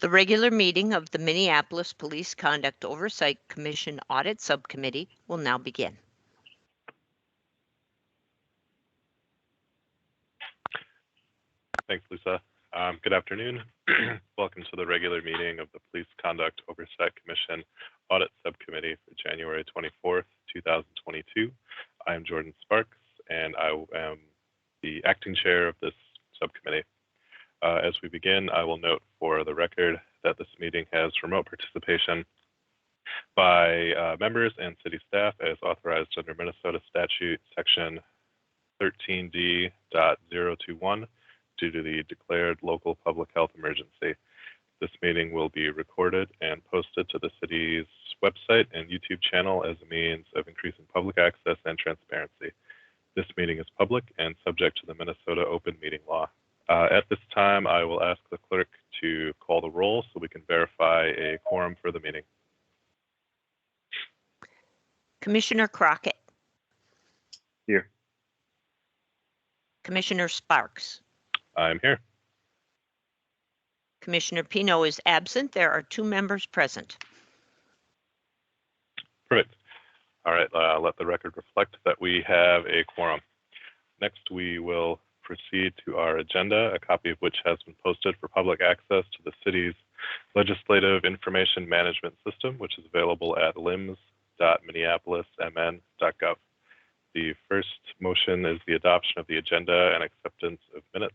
The regular meeting of the Minneapolis Police Conduct Oversight Commission Audit Subcommittee will now begin. Thanks, Lisa. Good afternoon. Welcome to the regular meeting of the Police Conduct Oversight Commission Audit Subcommittee for January 24th, 2022. I am Jordan Sparks, and I am the acting chair of this subcommittee. As we begin, I will note for the record that this meeting has remote participation by members and city staff as authorized under Minnesota Statute Section 13D.021 due to the declared local public health emergency. This meeting will be recorded and posted to the city's website and YouTube channel as a means of increasing public access and transparency. This meeting is public and subject to the Minnesota Open Meeting Law. At this time, I will ask the clerk to call the roll so we can verify a quorum for the meeting. Commissioner Crockett. Here. Commissioner Sparks. I'm here. Commissioner Pino is absent. There are 2 members present. Perfect. All right, let the record reflect that we have a quorum. Next, we will proceed to our agenda, a copy of which has been posted for public access to the city's Legislative Information Management System, which is available at lims.minneapolismn.gov. The first motion is the adoption of the agenda and acceptance of minutes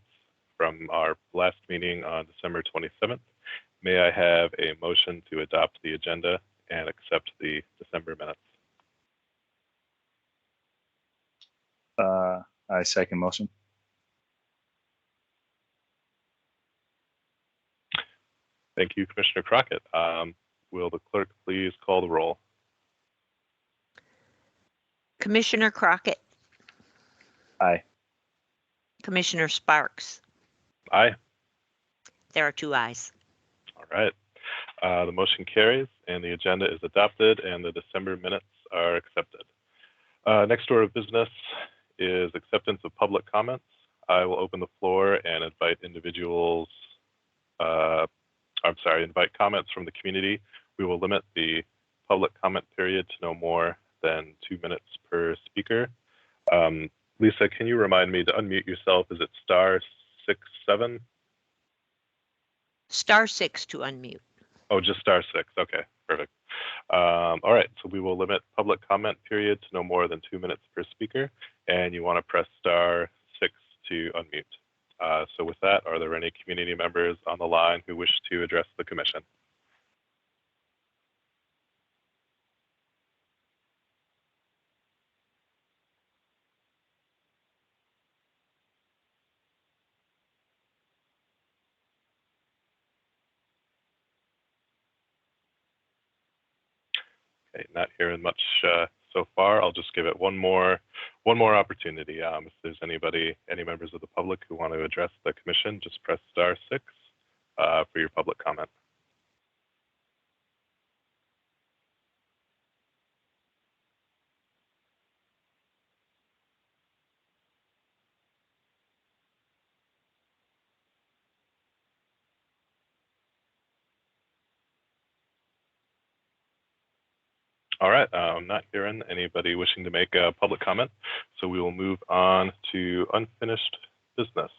from our last meeting on December 27th. May I have a motion to adopt the agenda and accept the December minutes? I second motion. Thank you, Commissioner Crockett. Will the clerk please call the roll? Commissioner Crockett. Aye. Commissioner Sparks. Aye. There are 2 ayes. All right. The motion carries and the agenda is adopted and the December minutes are accepted. Next order of business is acceptance of public comments. I will open the floor and invite invite comments from the community. We will limit the public comment period to no more than 2 minutes per speaker. Lisa, can you remind me to unmute yourself? Is it *67? *6 to unmute. Oh, just *6. Okay, perfect. All right, so we will limit public comment period to no more than 2 minutes per speaker, and you want to press *6 to unmute. So with that, are there any community members on the line who wish to address the commission? Okay, not hearing much so far. I'll just give it one more opportunity. If there's any members of the public who want to address the commission, just press *6 for your public comment. All right, I'm not hearing anybody wishing to make a public comment, so we will move on to unfinished business.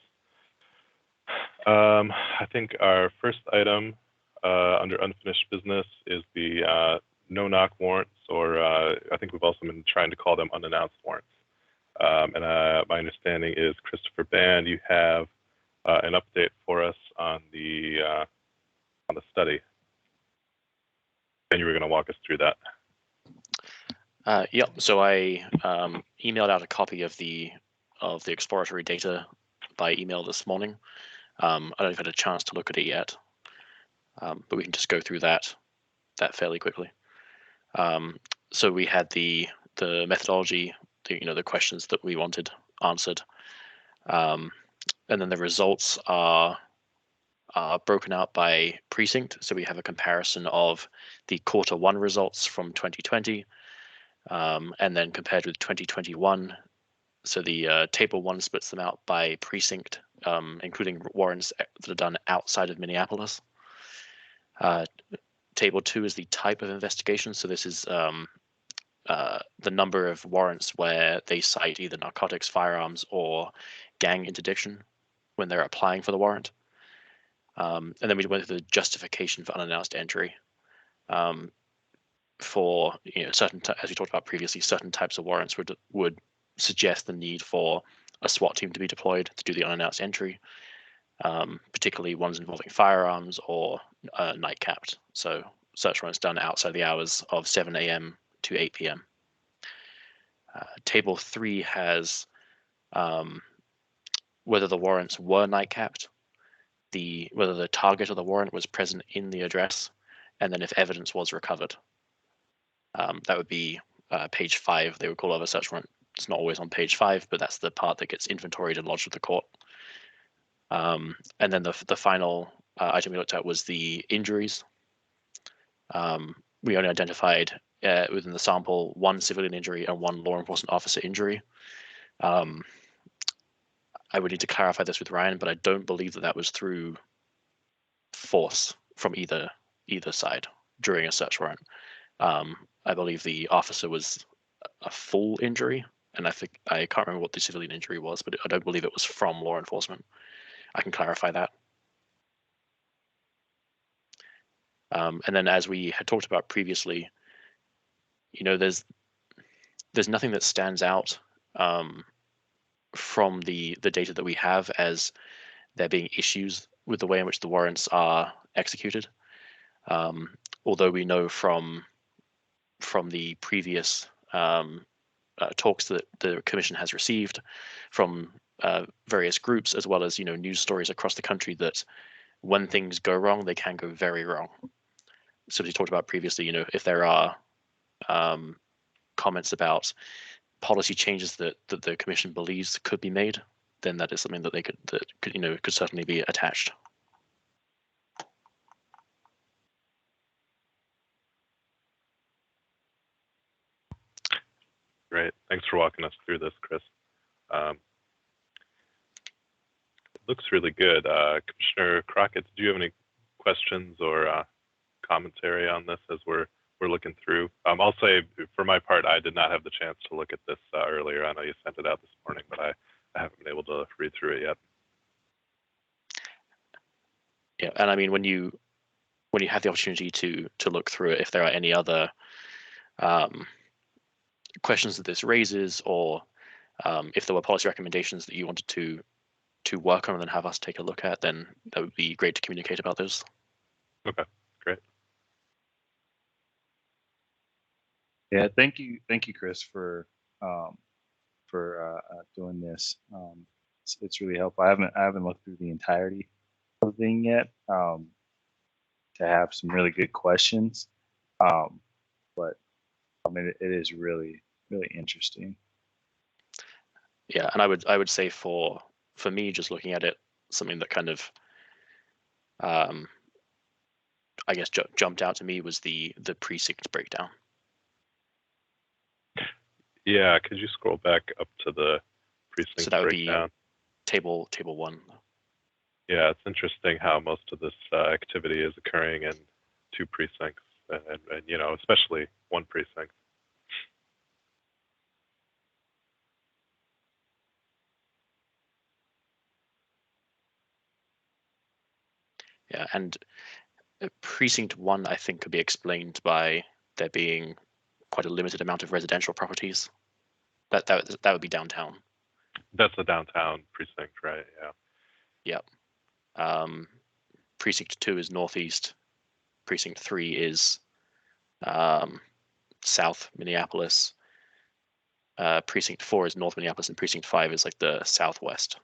I think our first item under unfinished business is the no-knock warrants, or I think we've also been trying to call them unannounced warrants. And my understanding is, Christopher Band, you have an update for us on the study, and you were going to walk us through that. Yep. So I emailed out a copy of the exploratory data by email this morning. I don't know if you've had a chance to look at it yet, but we can just go through that fairly quickly. So we had the methodology, the questions that we wanted answered, and then the results are broken out by precinct. So we have a comparison of the Q1 results from 2020. And then compared with 2021, so the table 1 splits them out by precinct, including warrants that are done outside of Minneapolis. Table 2 is the type of investigation. So this is the number of warrants where they cite either narcotics, firearms, or gang interdiction when they're applying for the warrant. And then we went through the justification for unannounced entry. For certain, as we talked about previously, certain types of warrants would suggest the need for a SWAT team to be deployed to do the unannounced entry, particularly ones involving firearms or night capped. So search warrants done outside the hours of 7 a.m. to 8 p.m. Table 3 has whether the warrants were night capped, whether the target of the warrant was present in the address, and then if evidence was recovered. That would be page 5. They would call over search warrant. It's not always on page 5, but that's the part that gets inventoried and lodged with the court. And then the final item we looked at was the injuries. We only identified within the sample 1 civilian injury and 1 law enforcement officer injury. I would need to clarify this with Ryan, but I don't believe that was through force from either side during a search warrant. I believe the officer was a full injury, and I can't remember what the civilian injury was, but I don't believe it was from law enforcement. I can clarify that. And then, as we had talked about previously, there's nothing that stands out from the data that we have as there being issues with the way in which the warrants are executed. Although we know from the previous talks that the Commission has received from various groups, as well as news stories across the country, that when things go wrong, they can go very wrong. So as we talked about previously, if there are comments about policy changes that the Commission believes could be made, then that is something that could certainly be attached. Great. Thanks for walking us through this, Chris. It looks really good. Commissioner Crockett, do you have any questions or commentary on this as we're looking through? I'll say, for my part, I did not have the chance to look at this earlier. I know you sent it out this morning, but I haven't been able to read through it yet. Yeah, and I mean, when you have the opportunity to look through it, if there are any other questions that this raises, or if there were policy recommendations that you wanted to work on and then have us take a look at, then that would be great to communicate about those. Okay, great. Yeah, thank you, Chris, for doing this. It's really helpful. I haven't looked through the entirety of the thing yet to have some really good questions, but I mean it is really interesting. Yeah, and I would say for me, just looking at it, something that kind of I guess jumped out to me was the precinct breakdown. Yeah, could you scroll back up to the precinct So that would breakdown? Be table 1. Yeah, it's interesting how most of this activity is occurring in 2 precincts, and especially 1 precinct. Yeah, and precinct 1, I think, could be explained by there being quite a limited amount of residential properties. That would be downtown. That's the downtown precinct, right? Yeah. Yep. Precinct 2 is northeast. Precinct 3 is south Minneapolis. Precinct 4 is north Minneapolis, and Precinct 5 is like the southwest.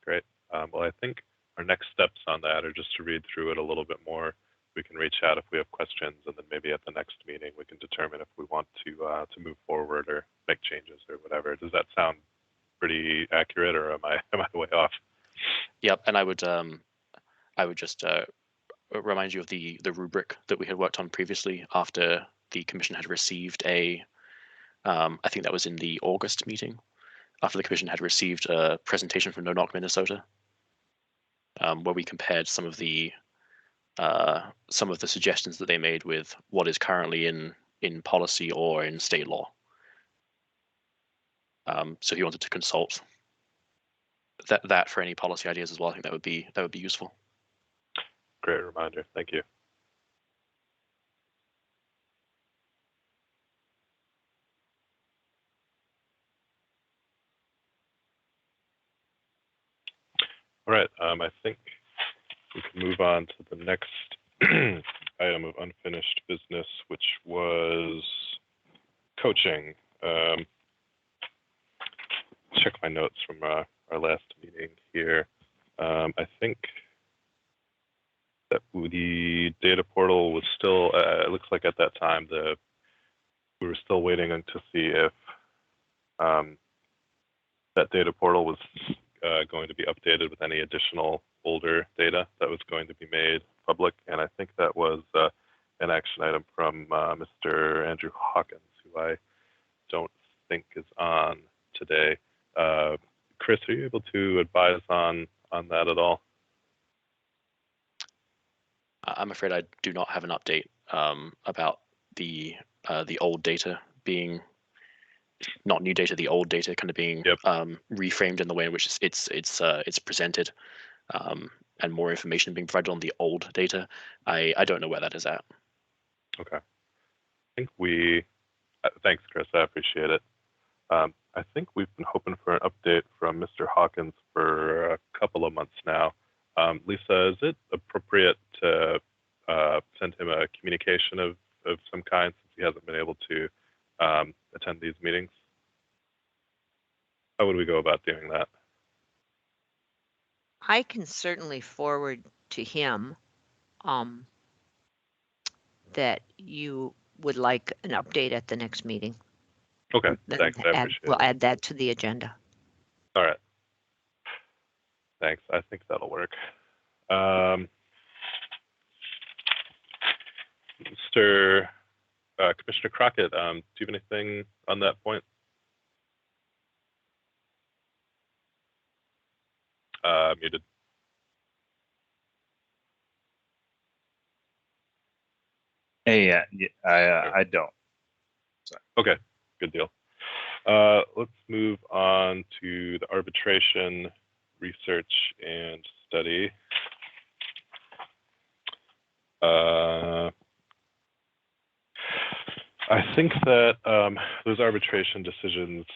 Great. Well, I think our next steps on that are just to read through it a little bit more. We can reach out if we have questions, and then maybe at the next meeting we can determine if we want to move forward or make changes or whatever. Does that sound pretty accurate, or am I way off? Yep, and I would just remind you of the rubric that we had worked on previously after the Commission had received a I think that was in the August meeting, after the commission had received a presentation from No Knock, Minnesota, where we compared some of the suggestions that they made with what is currently in policy or in state law. So he wanted to consult that for any policy ideas as well. I think that would be useful. Great reminder. Thank you. All right. I think we can move on to the next item of unfinished business, which was coaching. Check my notes from our last meeting here. I think that the data portal was still, it looks like at that time, we were still waiting to see if that data portal was going to be updated with any additional older data that was going to be made public. And I think that was an action item from Mr. Andrew Hawkins, who I don't think is on today. Chris, are you able to advise on that at all? I'm afraid I do not have an update about the old data being, not new data, the old data kind of being reframed in the way in which it's presented, and more information being provided on the old data. I don't know where that is at. Okay. I think thanks, Chris. I appreciate it. I think we've been hoping for an update from Mr. Hawkins for a couple of months now. Lisa, is it appropriate to send him a communication of some kind since he hasn't been able to attend these meetings? How would we go about doing that? I can certainly forward to him that you would like an update at the next meeting. Okay, thanks. I appreciate it. We'll add that to the agenda. All right. Thanks. I think that'll work. Commissioner Crockett, do you have anything on that point? Muted. Hey, I don't. Sorry. Okay, good deal. Let's move on to the arbitration research and study. I think that those arbitration decisions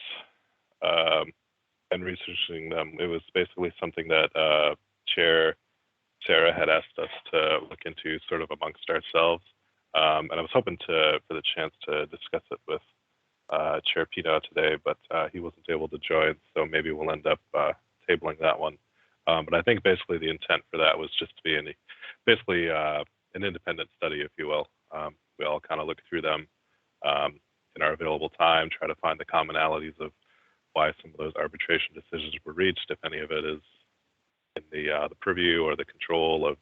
and researching them, it was basically something that Chair Sarah had asked us to look into sort of amongst ourselves. And I was hoping for the chance to discuss it with Chair Pino today, but he wasn't able to join, so maybe we'll end up tabling that one. But I think basically the intent for that was just to be an independent study, if you will. We all kind of look through them in our available time, try to find the commonalities of why some of those arbitration decisions were reached, if any of it is in the purview or the control of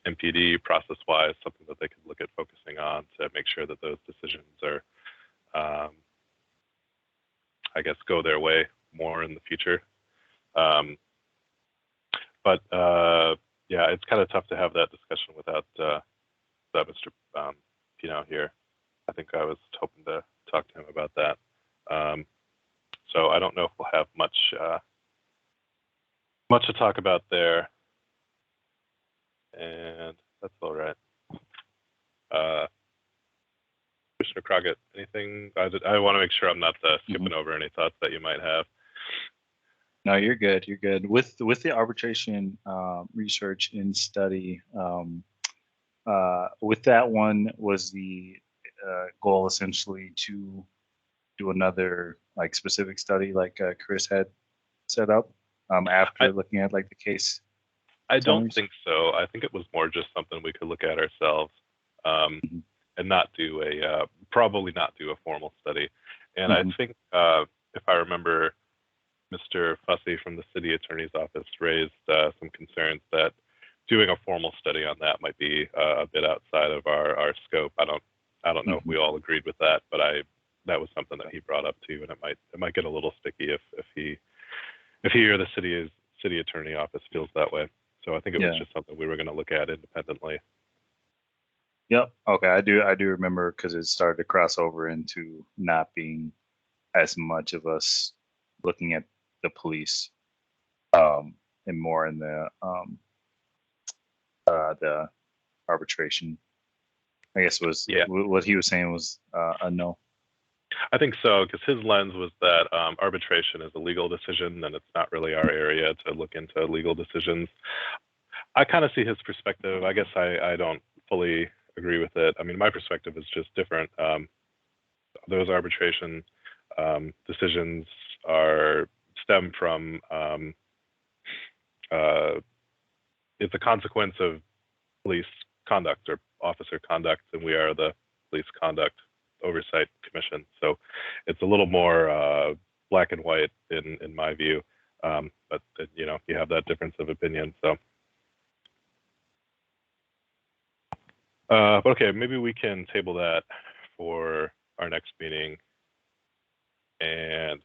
MPD process-wise, something that they could look at focusing on to make sure that those decisions are, I guess, go their way more in the future. But yeah, it's kind of tough to have that discussion without Mr. Pino here. I think I was hoping to talk to him about that. So I don't know if we'll have much to talk about there. And that's all right. Commissioner Crockett, anything? I want to make sure I'm not skipping over any thoughts that you might have. No, you're good. You're good. With the arbitration research and study, with that one was the goal essentially to do another like specific study like Chris had set up after looking at like the case. I don't think so. I think it was more just something we could look at ourselves and not do probably not do a formal study. And I think if I remember, Mr. Fussy from the city attorney's office raised some concerns that doing a formal study on that might be a bit outside of our scope. I don't I don't know if we all agreed with that, but that was something that he brought up too, and it might get a little sticky if he or the city attorney office feels that way. So I think it was just something we were going to look at independently. Yep. Okay. I do remember, because it started to cross over into not being as much of us looking at the police, and more in the arbitration. I guess was what he was saying was a no. I think so, because his lens was that arbitration is a legal decision, and it's not really our area to look into legal decisions. I kind of see his perspective. I guess I don't fully agree with it. I mean, my perspective is just different. Those arbitration decisions stem from it's a consequence of police conduct or officer conduct, and we are the Police Conduct Oversight Commission. So it's a little more black and white in my view. But you know, you have that difference of opinion. So, but okay, maybe we can table that for our next meeting. And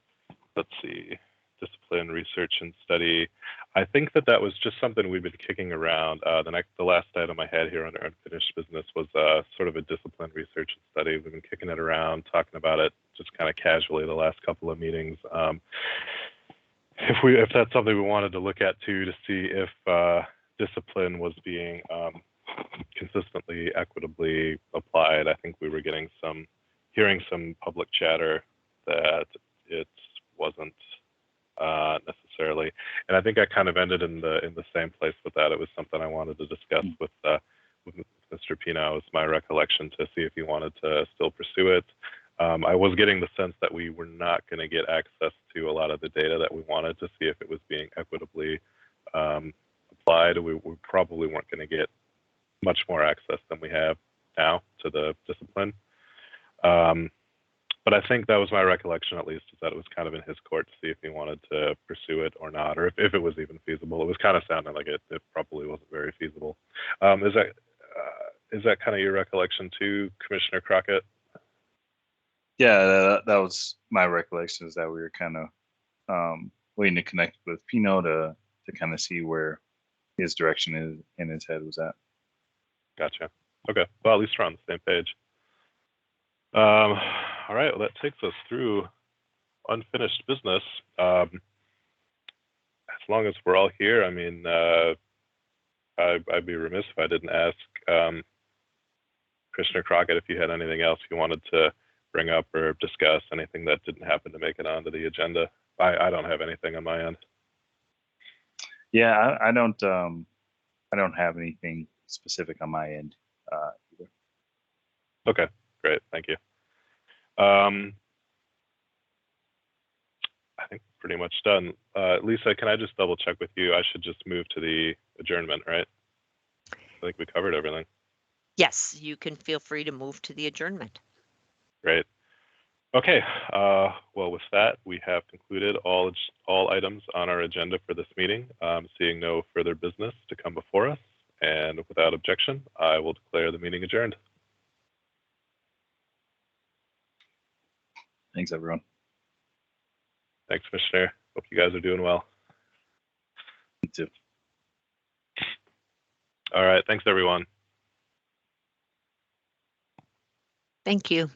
let's see, discipline, research, and study. I think that was just something we've been kicking around. The last item I had here under unfinished business was sort of a discipline, research, and study. We've been kicking it around, talking about it just kind of casually the last couple of meetings. If that's something we wanted to look at too, to see if discipline was being consistently, equitably applied. I think we were hearing some public chatter that it wasn't necessarily, and I think I kind of ended in the same place with that. It was something I wanted to discuss with Mr. Pino. It's my recollection to see if he wanted to still pursue it. I was getting the sense that we were not going to get access to a lot of the data that we wanted to see if it was being equitably applied. We probably weren't going to get much more access than we have now to the discipline. But I think that was my recollection, at least, is that it was kind of in his court to see if he wanted to pursue it or not, or if it was even feasible. It was kind of sounding like it probably wasn't very feasible. Is that kind of your recollection too, Commissioner Crockett? Yeah, that was my recollection, is that we were kind of waiting to connect with Pino to kind of see where his direction is in his head was at. Gotcha. Okay. Well, at least we're on the same page. All right. Well, that takes us through unfinished business. As long as we're all here, I mean, I'd be remiss if I didn't ask Commissioner Crockett if you had anything else you wanted to bring up or discuss, anything that didn't happen to make it onto the agenda. I don't have anything on my end. Yeah, I don't have anything specific on my end either. Okay, great, thank you. I think pretty much done. Lisa, can I just double check with you? I should just move to the adjournment, right? I think we covered everything. Yes, you can feel free to move to the adjournment. Great. Okay. Well, with that, we have concluded all items on our agenda for this meeting. Seeing no further business to come before us, and without objection, I will declare the meeting adjourned. Thanks, everyone. Thanks, Commissioner. Hope you guys are doing well. You too. All right. Thanks, everyone. Thank you.